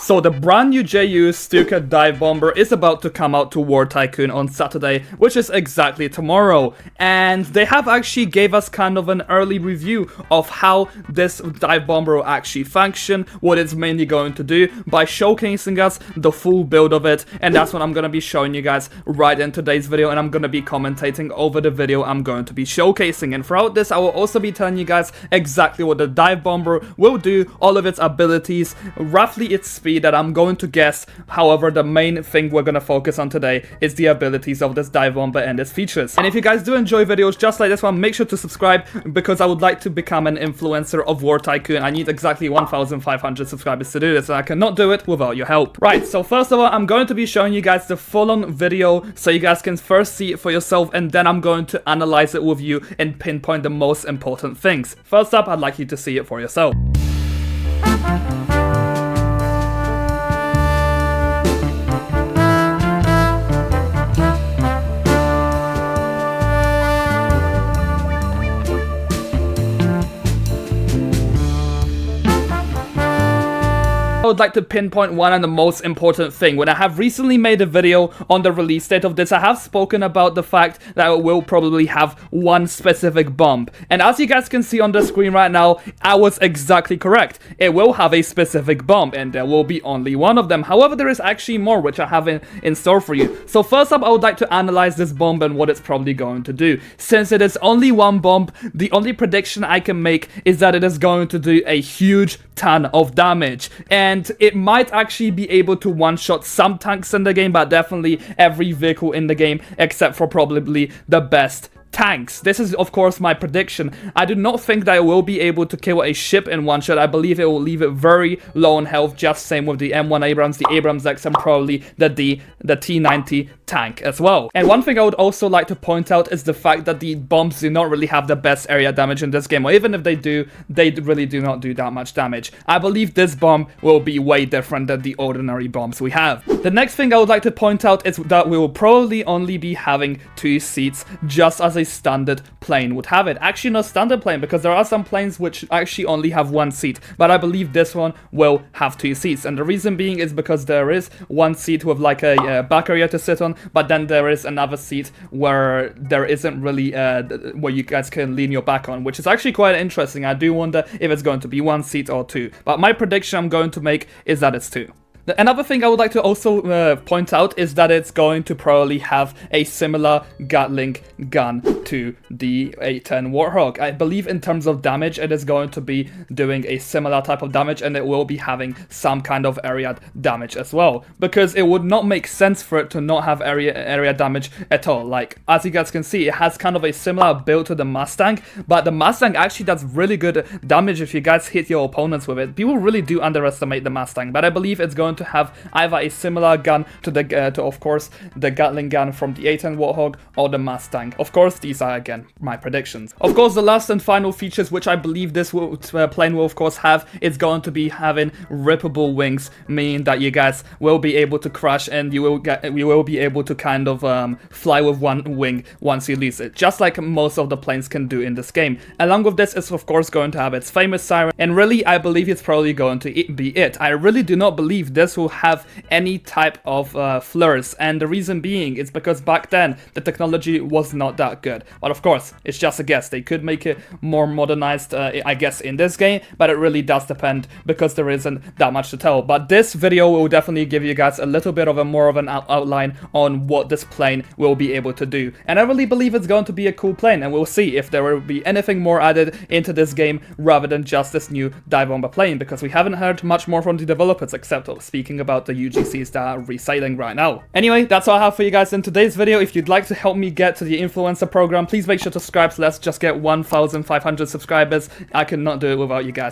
So the brand new JU STUKA dive bomber is about to come out to War Tycoon on Saturday, which is exactly tomorrow. And they have actually gave us kind of an early review of how this dive bomber will actually function, what it's mainly going to do, by showcasing us the full build of it. And that's what I'm going to be showing you guys right in today's video, and I'm going to be commentating over the video I'm going to be showcasing. And throughout this, I will also be telling you guys exactly what the dive bomber will do, all of its abilities, roughly its speed that I'm going to guess. However, the main thing we're going to focus on today is the abilities of this dive bomber and its features. And if you guys do enjoy videos just like this one, make sure to subscribe, because I would like to become an influencer of War Tycoon. I need exactly 1,500 subscribers to do this, and I cannot do it without your help. Right, so first of all, I'm going to be showing you guys the full-on video so you guys can first see it for yourself, and then I'm going to analyze it with you and pinpoint the most important things. First up, I'd like you to see it for yourself. I would like to pinpoint one and the most important thing. When I have recently made a video on the release date of this, I have spoken about the fact that it will probably have one specific bump. And as you guys can see on the screen right now, I was exactly correct. It will have a specific bump, and there will be only one of them. However, there is actually more which I have in store for you. So first up, I would like to analyze this bump and what it's probably going to do. Since it is only one bump, the only prediction I can make is that it is going to do a huge ton of damage. And it might actually be able to one-shot some tanks in the game, but definitely every vehicle in the game, except for probably the best tanks. This is of course my prediction. I do not think that it will be able to kill a ship in one shot. I believe it will leave it very low on health, just same with the M1 Abrams, the Abrams X, and probably the T90 tank as well. And one thing I would also like to point out is the fact that the bombs do not really have the best area damage in this game, or even if they do, they really do not do that much damage. I believe this bomb will be way different than the ordinary bombs we have. The next thing I would like to point out is that we will probably only be having 2 seats, just as a standard plane would have it. Actually, not standard plane, because there are some planes which actually only have 1 seat, but I believe this one will have 2 seats. And the reason being is because there is 1 seat with like a back area to sit on, but then there is another seat where there isn't really where you guys can lean your back on, which is actually quite interesting. I do wonder if it's going to be 1 seat or 2, but my prediction I'm going to make is that it's 2. Another thing I would like to also point out is that it's going to probably have a similar Gatling gun to the A10 Warthog. I believe in terms of damage, it is going to be doing a similar type of damage, and it will be having some kind of area damage as well, because it would not make sense for it to not have area damage at all. Like, as you guys can see, it has kind of a similar build to the Mustang, but the Mustang actually does really good damage if you guys hit your opponents with it. People really do underestimate the Mustang, but I believe it's going to have either a similar gun to the of course the Gatling gun from the A10 Warthog or the Mustang. Of course, these are again my predictions. Of course, the last and final features which I believe this plane will of course have is going to be having rippable wings, meaning that you guys will be able to crash, and you will be able to kind of fly with 1 wing once you lose it, just like most of the planes can do in this game. Along with this, it's of course going to have its famous siren, and really I believe it's probably going to be it. I really do not believe this will have any type of flares, and the reason being is because back then the technology was not that good. But of course, it's just a guess. They could make it more modernized, I guess, in this game, but it really does depend, because there isn't that much to tell. But this video will definitely give you guys a little bit of more of an outline on what this plane will be able to do, and I really believe it's going to be a cool plane, and we'll see if there will be anything more added into this game rather than just this new dive bomber plane, because we haven't heard much more from the developers, except speaking about the UGCs that are reselling right now. Anyway, that's all I have for you guys in today's video. If you'd like to help me get to the influencer program, please make sure to subscribe. So let's just get 1,500 subscribers. I cannot do it without you guys.